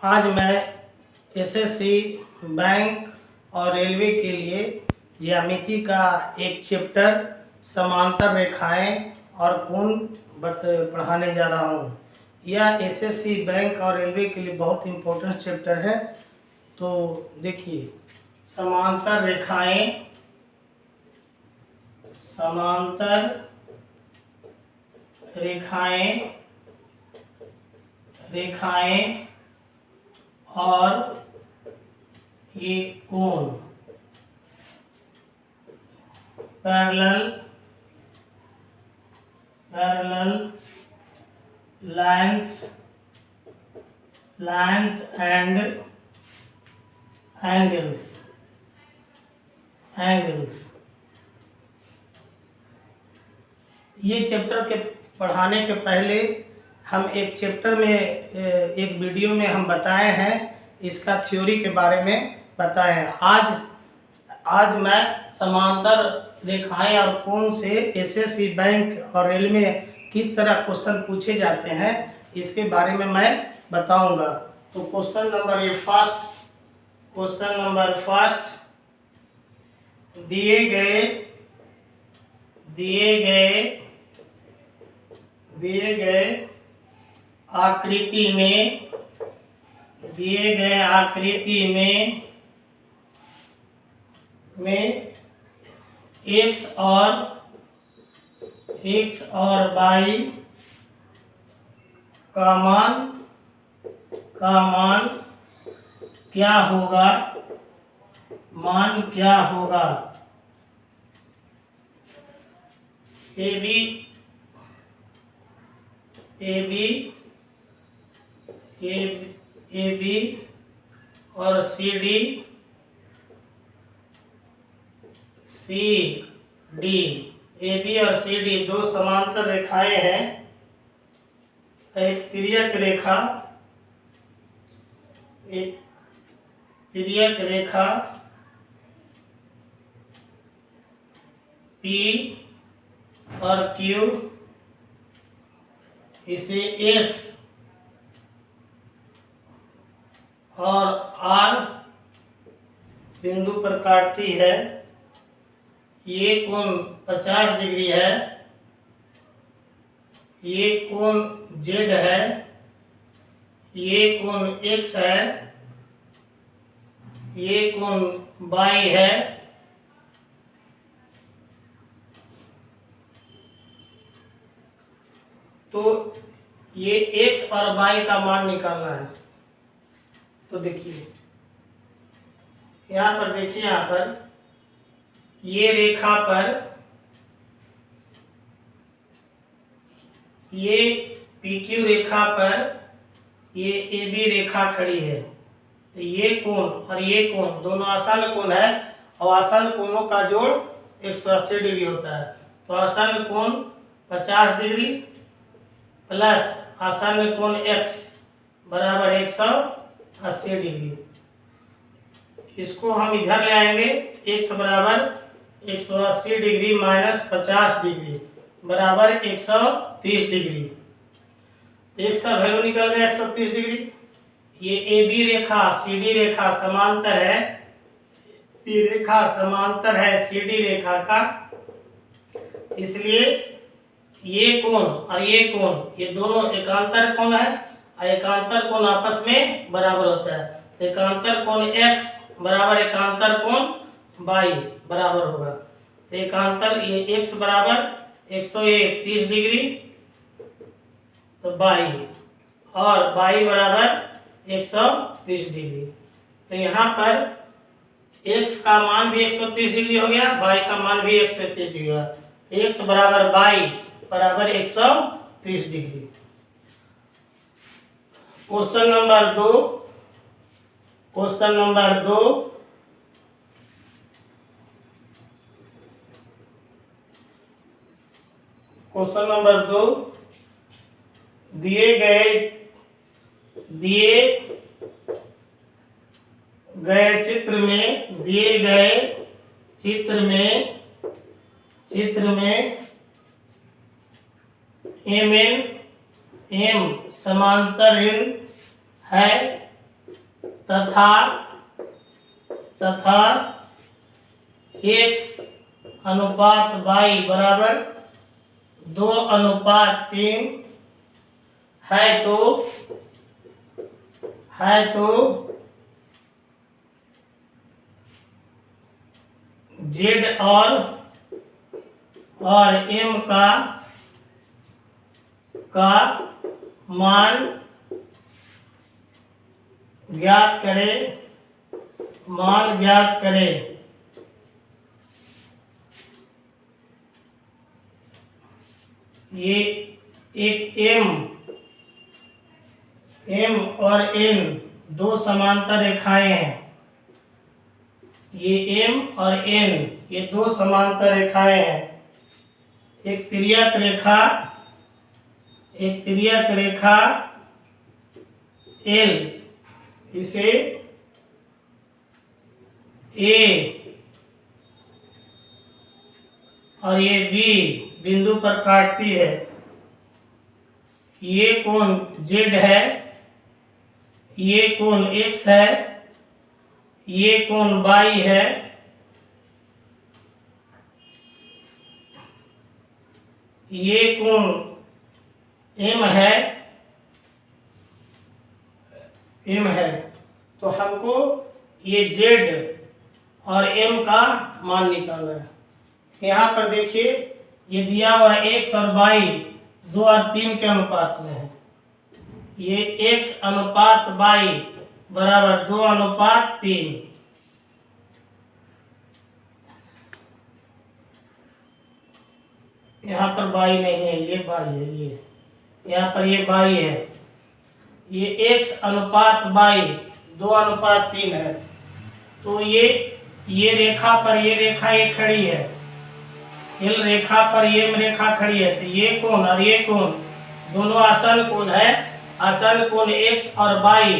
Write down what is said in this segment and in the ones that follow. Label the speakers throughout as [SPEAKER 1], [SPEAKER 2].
[SPEAKER 1] आज मैं SSC bank और रेलवे के लिए ज्यामिति का एक चैप्टर समांतर रेखाएं और कोण पढ़ाने जा रहा हूँ। यह एसएससी बैंक और रेलवे के लिए बहुत इम्पोर्टेंट चैप्टर है। तो देखिए, समांतर रेखाएं और ये कोण, पैरेलल लाइन्स एंड एंगल्स। ये चैप्टर के पढ़ाने के पहले हम एक चैप्टर में एक वीडियो में हम बताए हैं, इसका थ्योरी के बारे में बताए हैं। आज मैं समांतर रेखाएं और कोण से एसएससी बैंक और रेलवे में किस तरह क्वेश्चन पूछे जाते हैं इसके बारे में मैं बताऊंगा। तो क्वेश्चन नंबर फर्स्ट, दिए गए आकृति में x और y का मान क्या होगा? AB और CD AB और CD दो समांतर रेखाएं हैं। एक तिर्यक रेखा P और Q इसे S और R बिंदु पर काटती है। ये कोण 50 डिग्री है, ये कोण Z है, ये कोण X है, ये कोण Y है। तो ये X और Y का मान निकालना है। तो देखिए, यहाँ पर ये रेखा पर ये PQ रेखा पर ये AB रेखा खड़ी है। तो ये कोण और ये कोण दोनों आसन कोण है और आसन कोणों का जोड़ 180 डिग्री होता है। तो आसन कोण 50 डिग्री प्लस आसन कोण x बराबर 180 डिग्री। इसको हम इधर ले आएंगे। x बराबर 180 डिग्री माइनस 50 डिग्री बराबर 130 डिग्री। x का वैल्यू निकल गया 130 डिग्री। ये AB रेखा CD रेखा समांतर है, ये रेखा समांतर है CD रेखा का, इसलिए ये कोण और ये कोण ये दोनों एकांतर कोण है और एकांतर कोण आपस में बराबर होता है। तो एकांतर कोण x बराबर एकांतर कोण y बराबर होगा। तो एकांतर ये x बराबर 130 डिग्री तो y और y बराबर 130 डिग्री। तो यहाँ पर x का मान भी 130 डिग्री हो गया, y का मान भी 130 डिग्री हो गया। x बराबर y बराबर 130 डिग्री। क्वेश्चन नंबर दो, दिए गए चित्र में M समांतर ऋण है तथा x अनुपात y बराबर 2:3 है तो z और m का मान ज्ञात करें। ये एक m और n दो समांतर रेखाएं हैं। ये m और n ये दो समांतर रेखाएं हैं। एक तिर्यक रेखा L इसे A और ये B बिंदु पर काटती है। ये कोण Z है, ये कोण X है, ये कोण Y है, ये कोण M है। तो हमको ये Z और M का मान निकालना है। यहाँ पर देखिए ये दिया हुआ x और y 2 और 3 के अनुपात में है। ये x अनुपात y बराबर 2:3। यहाँ पर y नहीं है, ये y है। ये यहाँ पर ये y है। ये x अनुपात y 2:3 है। तो ये रेखा पर ये रेखा ये खड़ी है। L रेखा पर ये रेखा खड़ी है। तो ये कोण और ये कोण दोनों आसन कोण है। आसन कोण x और y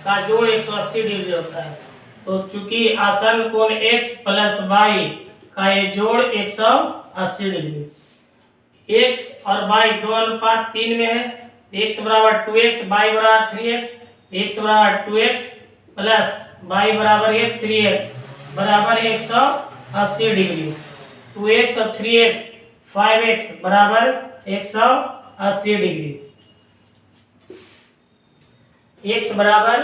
[SPEAKER 1] का जोड़ 180 डिग्री होता है। तो चूंकि आसन कोण x प्लस y का ये जोड़ 180 डिग्री, x और y 2:3 में है। x बराबर 2x, y बराबर 3x। x बराबर 2x प्लस y बराबर ये 3x बराबर 180 डिग्री। 2x और 3x 5x बराबर 180 डिग्री। x बराबर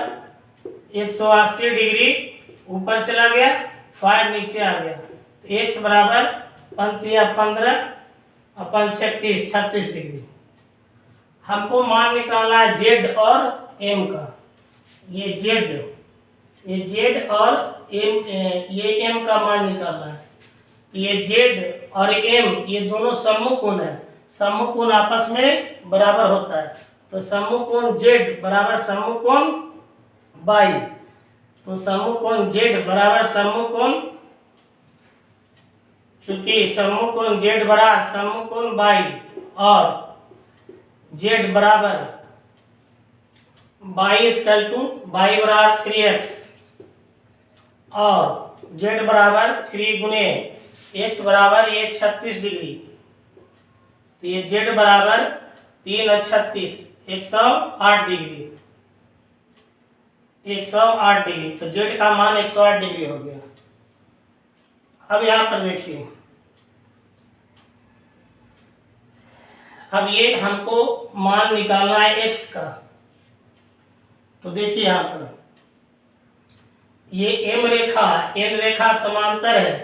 [SPEAKER 1] 180 डिग्री ऊपर चला गया, 5 नीचे आ गया। x बराबर 15 अपन 36 डिग्री। हमको मान निकालना है z और m का। ये z और ये m का मान निकालना है। ये z और m ये दोनों सम्मुख कोण है। सम्मुख कोण आपस में बराबर होता है। तो सम्मुख कोण z बराबर सम्मुख कोण y। तो सम्मुख कोण z बराबर सम्मुख कोण, चूंकि सम्मुख कोण z बराबर सम्मुख कोण y और z बराबर y बराबर 3x और z बराबर 3 गुने x बराबर ये 36 डिग्री। तो ये z बराबर 3 और 36 108 डिग्री। 108 डिग्री। तो z का मान 108 डिग्री हो गया। अब यहाँ पर देखिए, अब ये हमको मान निकालना है x का। तो देखिए यहाँ पर ये m रेखा n रेखा समांतर है।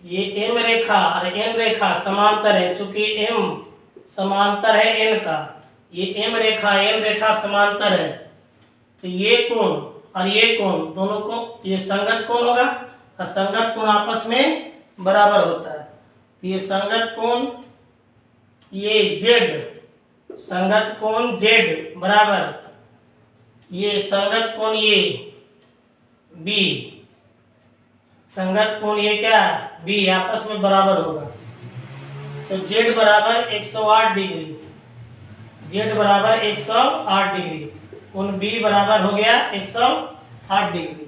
[SPEAKER 1] ये m रेखा और n रेखा समांतर है। चूंकि m समांतर है n का, ये m रेखा n रेखा समांतर है। तो ये कोण और ये कोण दोनों को ये संगत कोण होगा और संगत कोण आपस में बराबर होता है। तो ये संगत कोण ये z, संगत कोण z बराबर ये संगत कोण ये b, संगत कोण ये क्या b आपस में बराबर होगा। तो z बराबर 108 डिग्री, z बराबर 108 डिग्री, कोण b बराबर हो गया 108 डिग्री।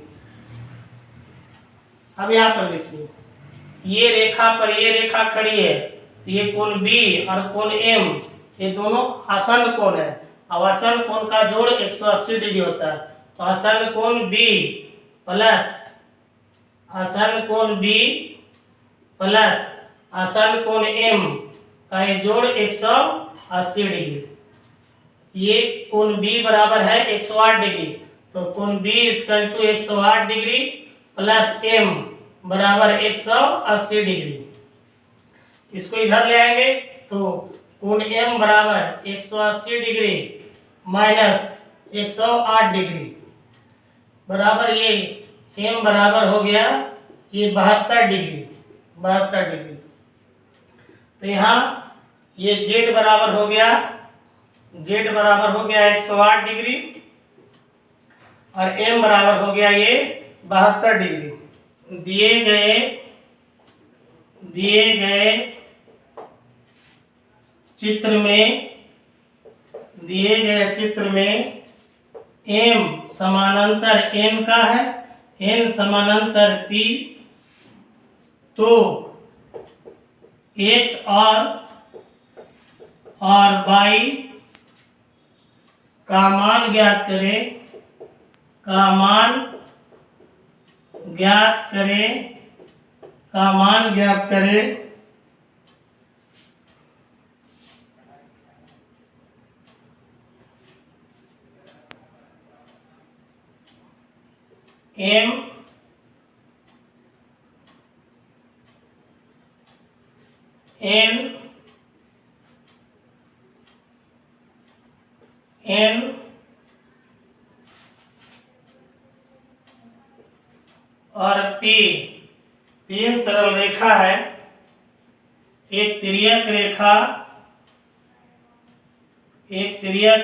[SPEAKER 1] अब यहाँ पर देखिए ये रेखा पर ये रेखा खड़ी है। तो ये कोण b और कोण m ये दोनों आसन कोण है। अब आसन कोण का जोड़ 180 डिग्री होता है। तो आसन कोण बी प्लस आसन कोण बी प्लस आसन कोण एम का ये जोड़ 180 डिग्री। ये कोण बी बराबर है 108 डिग्री, तो कोण B equal to 108 degree plus M बराबर 180 डिग्री। इसको इधर ले आएंगे तो कोण एम बराबर 180 डिग्री माइनस 108 डिग्री बराबर ये एम बराबर हो गया ये 72 डिग्री। तो यहाँ ये जेड बराबर हो गया 108 डिग्री और एम बराबर हो गया ये 72 डिग्री। दिए गए चित्र में एम समानांतर एन का है, एन समानांतर पी, तो एक्स और वाई का मान ज्ञात करें एम एन और पी तीन सरल रेखा है। एक तिर्यक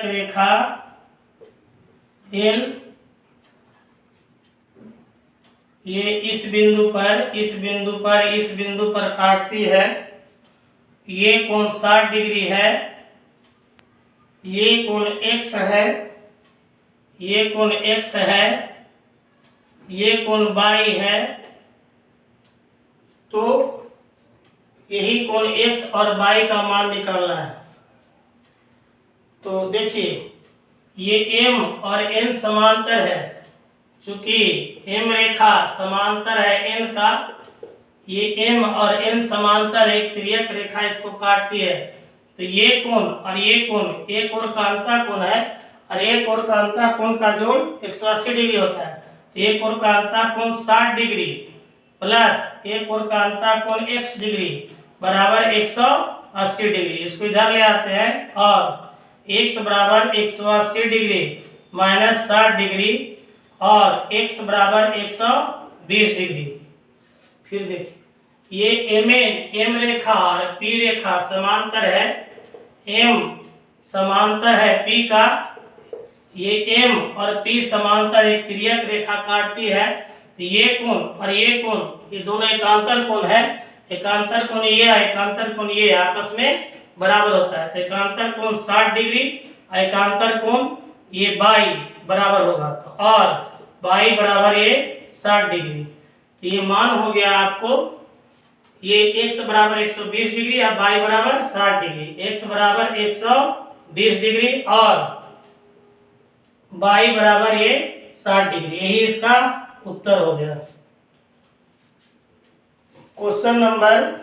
[SPEAKER 1] रेखा एल ये इस बिंदु पर काटती है। ये कोण 60 डिग्री है, ये कोण x है, ये कोण y है। तो यही कोण x और y का मान निकालना है। तो देखिए ये m और n समांतर है, चूंकि m रेखा समांतर है n का, ये m और n समांतर एक तिर्यक रेखा इसको काटती है। तो ये कोण और ये कोण एक और का अंतः कोण है और एक और का अंतः कोण का जोड़ 180 डिग्री होता है। तो एक और का अंतः कोण 60 डिग्री प्लस एक और का अंतः कोण x डिग्री बराबर 180 डिग्री। इसको इधर ले आते हैं और x बराबर 180 डिग्री माइनस 60 डिग्री और x बराबर 120 डिग्री। फिर देखिए ये एम रेखा और पी रेखा समांतर है, एम समांतर है पी का, ये एम और पी समांतर एक तिर्यक रेखा काटती है। तो ये कोण और ये दोनों एकांतर कोण है। एकांतर कोण ये है, एकांतर कोण ये आपस में बराबर होता है। तो एकांतर कोण 60 डिग्री और एकांतर कोण ये बाई बराबर होगा। तो और बाई बराबर ये 60 डिग्री। तो ये मान हो गया आपको ये x बराबर 120 डिग्री और y बराबर 60 डिग्री। x बराबर 120 डिग्री और y बराबर ये 60 डिग्री। यही इसका उत्तर हो गया। क्वेश्चन नंबर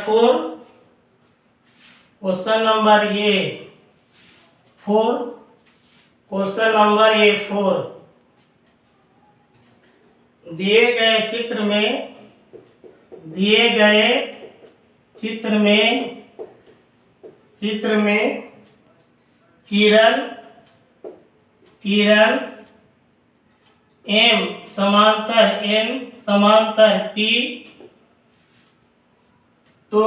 [SPEAKER 1] 4, क्वेश्चन नंबर ये 4 दिए गए चित्र में किरण एम समांतर n समांतर p, तो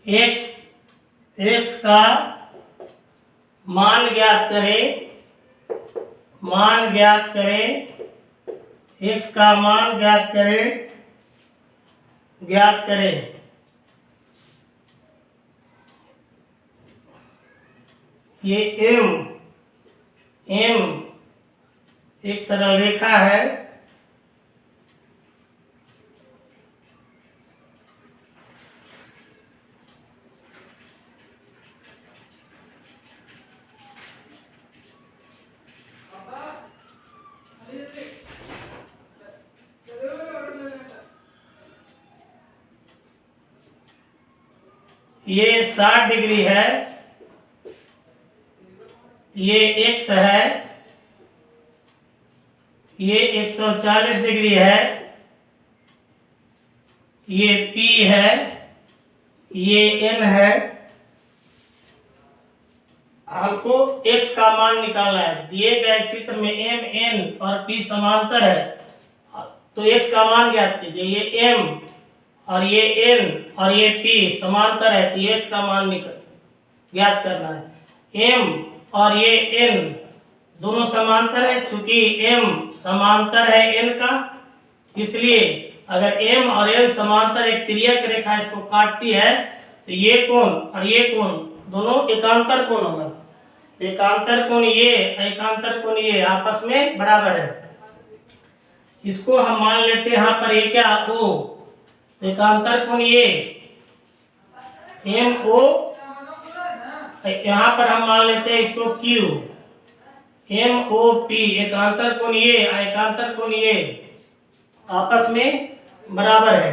[SPEAKER 1] x का मान ज्ञात करें, x का मान ज्ञात करें। ये m एक सरल रेखा है, ये 60 डिग्री है, ये x है, ये 140 डिग्री है, ये P है, ये N है। हमको x का मान निकालना है। दिए गए चित्र में m, n और p समांतर है, तो x का मान ज्ञात कीजिए। ये m और ये n और ये p समांतर है, तो x का मान ज्ञात करना है। m और ये n दोनों समांतर है, चूंकि m समांतर है n का, इसलिए अगर m और n समांतर एक तिर्यक रेखा इसको काटती है, तो ये कोण और ये कोण दोनों एकांतर कोण होगा। एकांतर कोण ये, एकांतर कोण ये आपस में बराबर है। इसको हम मान लेते हैं यहाँ पर ये क्या O, एकांतर कोण ये MO, यहाँ पर हम मान लेते हैं इसको Q, MOP, एकांतर कोण ये, एकांतर कोण ये आपस में बराबर है।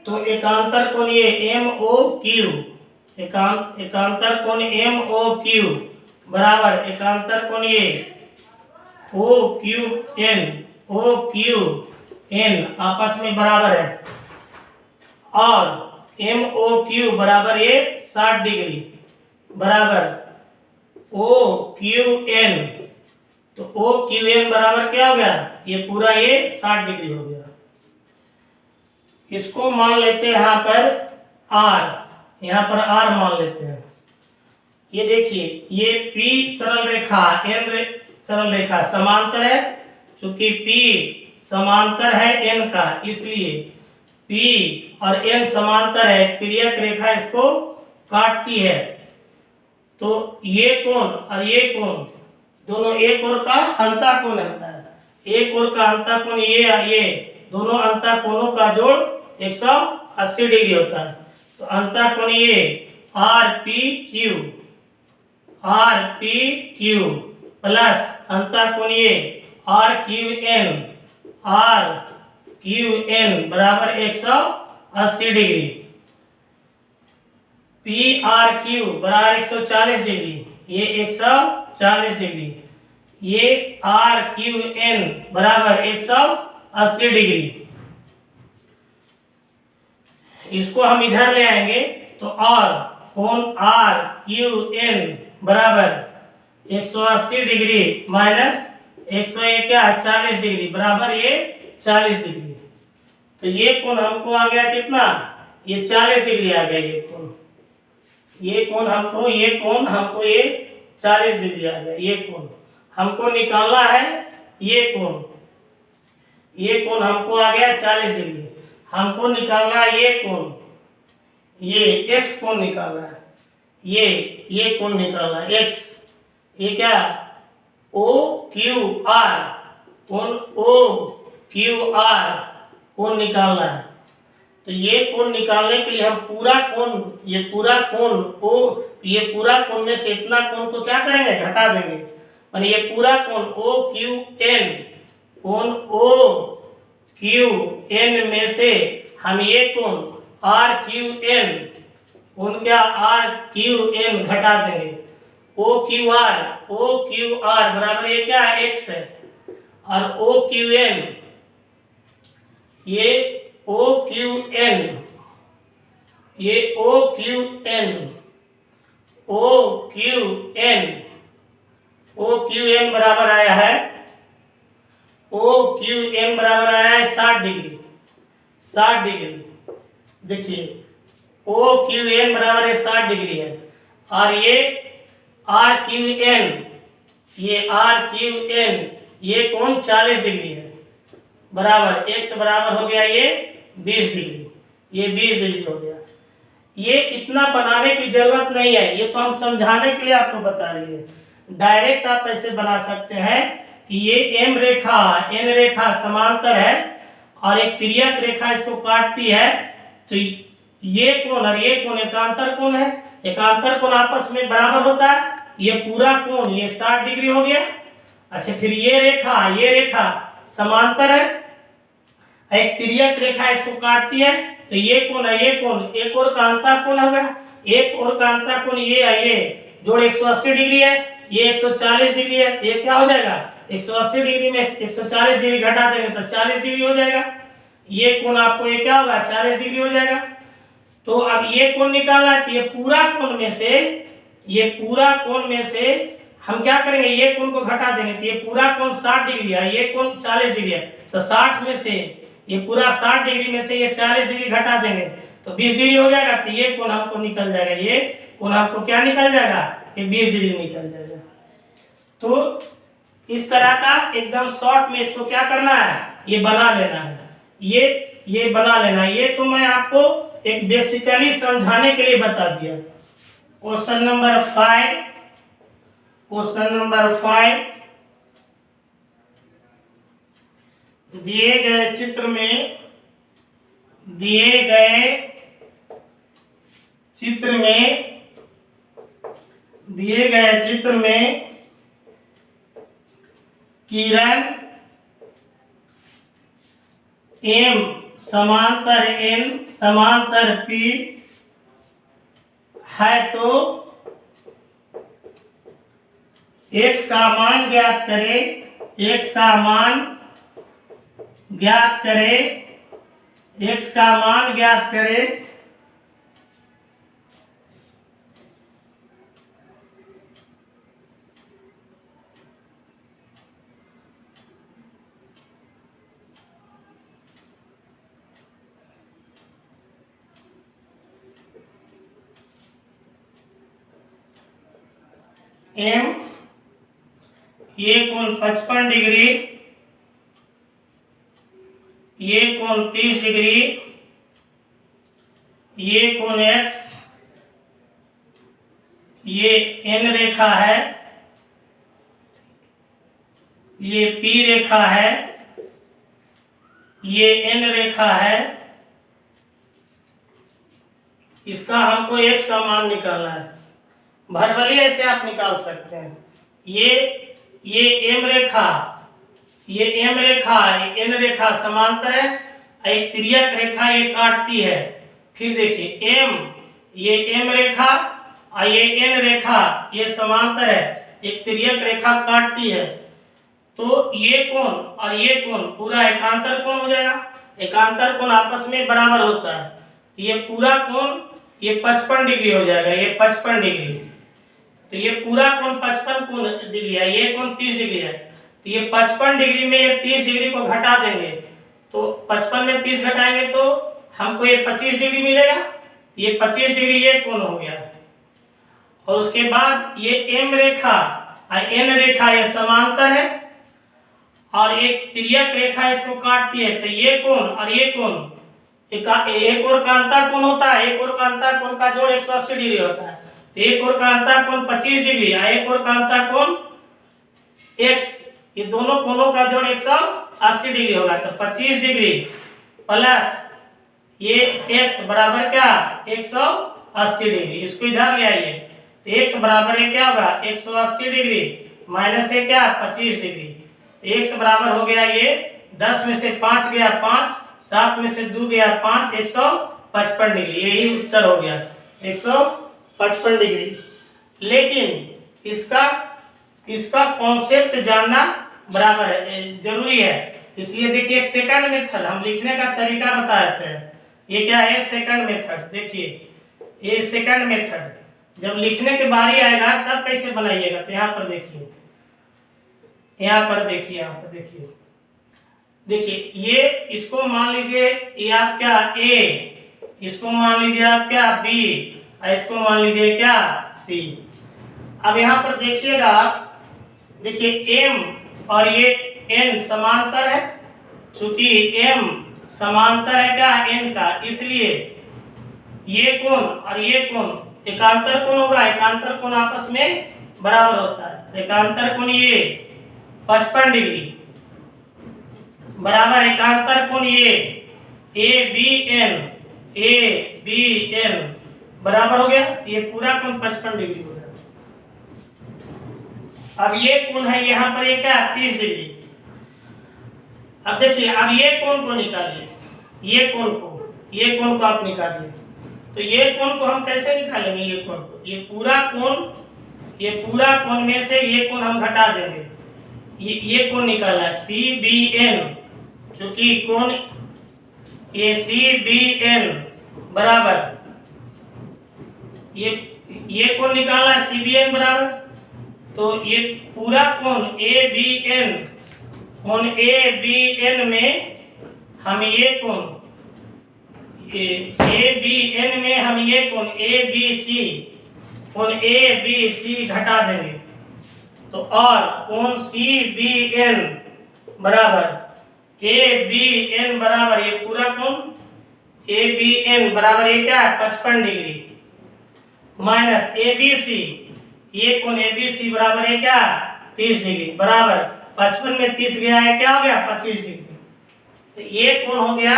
[SPEAKER 1] तो एकांतर कोण ये MOQ, एकांतर कोण MOQ बराबर एकांतर कोण ये OQN आपस में बराबर है। और MOQ बराबर ये 60 डिग्री बराबर OQN, तो OQN बराबर क्या हो गया, ये पूरा ये 60 डिग्री हो गया। इसको मान लेते हैं यहाँ पर R, यहाँ पर R मान लेते हैं। ये देखिए, ये P सरल रेखा, N सरल रेखा समांतर है, क्योंकि P समांतर है N का, इसलिए P और N समांतर है, तिर्यक रेखा इसको काटती है। तो ये कोण और ये कोण दोनों एक ओर का अंतःकोण होता है। एक ओर का अंतःकोण ये दोनों अंतःकोणों का जोड़ 180 डिग्री होता है। तो अंतःकोण ये RPQ प्लस अंतःकोण ये RQN बराबर 180 डिग्री। PRQ बराबर 140 डिग्री, ये 140 डिग्री। ये RQN बराबर 180 डिग्री। इसको हम इधर ले आएंगे, तो और कोण RQN बराबर 180 डिग्री माइनस 140 डिग्री बराबर ये 40 डिग्री। तो ये कोण हमको आ गया कितना, ये 40 डिग्री आ गया। ये कोण हमको ये 40 डिग्री आ गया। ये कोण हमको निकालना है, ये कोण हमको आ गया 40 डिग्री। हमको निकालना है ये कोण, ये x कोण निकालना है, ये कोण निकालना है x। ये क्या OQR, कोण OQR कोण निकालना है। तो ये कोण निकालने के लिए हम पूरा कोण, ये पूरा कोण में से इतना कोण को क्या करेंगे, घटा देंगे। और ये पूरा कोण OQN, कोण OQN में से हम ये कोण RQN, कोण क्या RQN घटा देंगे। OQR बराबर ये क्या है, x है, और OQN ये OQN बराबर आया है, OQN बराबर आया है 60 डिग्री। 60 डिग्री देखिए, OQN बराबर है 60 डिग्री है। और ये RQN, ये कोण 40 डिग्री है बराबर x बराबर हो गया ये 20 डिग्री, ये 20 डिग्री हो गया। ये इतना बनाने की जरूरत नहीं है, ये तो हम समझाने के लिए आपको बता रही है। डायरेक्ट आप ऐसे बना सकते हैं कि ये M रेखा N रेखा समांतर है और एक तिर्यक रेखा इसको काटती है, तो ये कोण और ये कोण एकांतर कोण है। एकांतर कोण आपस में बराबर होता है। ये पूरा कोण ये 60 डिग्री हो गया। अच्छा, फिर ये रेखा समांतर है, एक तिर्यक रेखा इसको काटती है, तो ये कोण है, ये कोण एक और का अंतः कोण होगा, एक और का अंतः कोण ये है, ये जोड़ 180 डिग्री है, ये 140 डिग्री है, ये क्या हो जाएगा 180 डिग्री में 140 डिग्री घटा देंगे तो 40 डिग्री हो जाएगा। ये कोण आपको ये क्या होगा 40 डिग्री हो जाएगा। तो अब ये कोण निकालना है, तो ये पूरा कोण में से, ये पूरा कोण में से हम क्या करेंगे, ये कोण को घटा देंगे, तो ये पूरा कोण 60 डिग्री है, ये कोण 40 डिग्री है, तो 60 में से ये पूरा 60 डिग्री में से ये 40 डिग्री घटा देंगे तो 20 डिग्री हो जाएगा। तो ये कोण हमको निकल जाएगा, ये कोण आपको क्या निकल जाएगा, ये 20 डिग्री निकल जाएगा। तो इस तरह का एकदम शॉर्ट में इसको क्या करना है, ये बना लेना है, ये बना लेना है। ये तो मैं आपको एक बेसिकली समझाने के लिए बता दिया। क्वेश्चन नंबर 5, क्वेश्चन नंबर 5, दिए गए चित्र में, दिए गए चित्र में, दिए गए चित्र में किरण M समांतर N समांतर P है तो x का मान ज्ञात करें, x का मान ज्ञात करें, x का मान ज्ञात करें। M ये कोण 55 डिग्री, ये कोण 30 डिग्री, ये कोण x, ये n रेखा है, ये p रेखा है, ये n रेखा है। इसका हमको x का मान निकालना है। भरबली ऐसे आप निकाल सकते हैं। ये m रेखा, ये m रेखा, ये n रेखा समांतर है, एक तिर्यक रेखा ये काटती है। फिर देखिए m, ये m रेखा और ये n रेखा ये समांतर है, एक तिर्यक रेखा काटती है। तो ये कोण और ये कोण पूरा एकांतर कोण हो जाएगा। एकांतर कोण आपस में बराबर होता है। ये पूरा कोण ये 55 डिग्री हो जाएगा, ये 55 डिग्री। तो ये पूरा कोण 55 कोण डिग्री है, ये कोण 30 डिग्री है। तो ये 55 डिग्री में ये 30 डिग्री को घटा देंगे, तो 55 में 30 घटाएंगे तो हमको ये 25 डिग्री मिलेगा। ये 25 डिग्री ये कोण हो गया। और उसके बाद ये m रेखा और n रेखा ये समांतर है और एक तिर्यक रेखा इसको काटती है। तो ये कोण और ये कोण एक और का अंतर कोण होता है, एक और का अंतर कोण का जोड़ 180 डिग्री होता है। तो एक और का अंतर कोण 25 डिग्री और एक और का अंतर कोण x, ये दोनों कोणों का जोड़ 180 डिग्री होगा। तो 25 डिग्री प्लस ये x बराबर क्या 180 डिग्री। इसको इधर ले आइए, तो x बराबर है क्या होगा 180 डिग्री माइनस है क्या 25 डिग्री। तो x बराबर हो गया ये 10 में से 5 गया 5, 7 में से 2 गया 5, 155 डिग्री। यही उत्तर हो गया 155 डिग्री। लेकिन इसका कॉन्सेप्ट जानना बराबर है, जरूरी है। इसलिए देखिए एक सेकंड मेथड हम लिखने का तरीका बता देते हैं। ये क्या है सेकंड मेथड। देखिए ये सेकंड मेथड जब लिखने की बारी आएगा तब कैसे बनाइएगा। तो यहाँ पर देखिए, यहाँ पर देखिए, यहाँ पर देखिए, देखिए ये इसको मान लीजिए ये आप क्या a, इसको मान लीजिए आप क्या b और इसको मान लीजिए क्या c। अब यहाँ पर देखिएगा आप, देखिए m और ये n समांतर है। चूंकि m समांतर है क्या n का, इसलिए ये कोण और ये कोण एकांतर कोण होगा। एकांतर कोण आपस में बराबर होता है। तो एकांतर कोण ये 55 डिग्री बराबर एकांतर कोण ये ABN बराबर हो गया। ये पूरा कोण 55 डिग्री हो गया। अब ये कोण है यहाँ पर ये क्या 30 डिग्री। अब देखिए अब ये कोण को निकालिए, ये कोण को, ये कोण को आप निकालिए। तो ये कोण को हम कैसे निकालेंगे? ये कोण को, ये पूरा कोण में से ये कोण हम घटा देंगे। ये कोण निकाला है CBN, क्योंकि कोण ये CBN बराबर ये कोण निकालना है CBN बराबर, तो ये पूरा कोण ABN में हम ये कोण ABN में हम ये कोण ABC घटा देंगे। तो और कोण CBN बराबर ABN बराबर ये पूरा कोण ABN बराबर ये क्या है 55 डिग्री माइनस ABC, ये कोण ABC बराबर है क्या 30 डिग्री बराबर 55 में 30 गया है, क्या हो गया 25 डिग्री। तो ये कोण हो गया,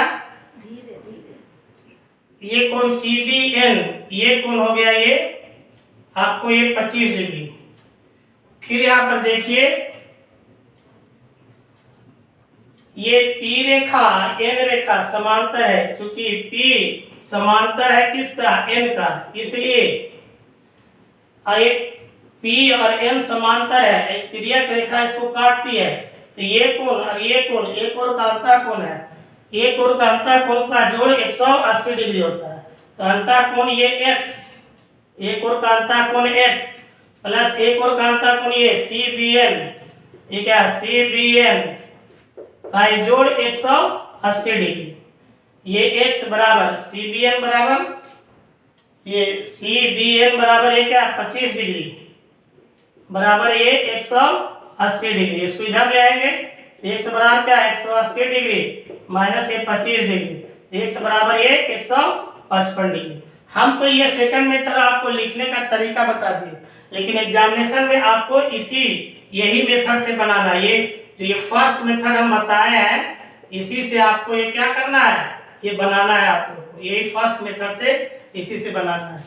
[SPEAKER 1] ये कोण CBN, ये कोण हो गया ये आपको ये 25 डिग्री। फिर यहाँ पर देखिए ये P रेखा N रेखा समांतर है, क्योंकि P समांतर है किसका N का, इसलिए एक P और N समांतर है, एक तिर्यक रेखा इसको काटती है। तो ये कोण और ये कोण एक और का अंतः कोण है, एक और का अंतः कोण का जोड़ 180 डिग्री होता है। तो अंतः कोण ये x, एक और का अंतः कोण x प्लस एक और का अंतः कोण ये CBN, ये क्या CBN का जोड़ 180 डिग्री। ये x बराबर CBN बराबर ये CBN बराबर है क्या 25 डिग्री बराबर ये 180 डिग्री। इसको इधर ले आएंगे, x बराबर क्या 180 डिग्री माइनस ये 25 डिग्री, x बराबर ये 155 डिग्री। हम तो ये सेकंड मेथड आपको लिखने का तरीका बता दिए, लेकिन एग्जामिनेशन में आपको यही मेथड से बनाना है। ये जो ये फर्स्ट मेथड हम बताए हैं, इसी से आपको ये क्या करना है, ये बनाना है आपको, यही फर्स्ट मेथड से इसी से बनाना है।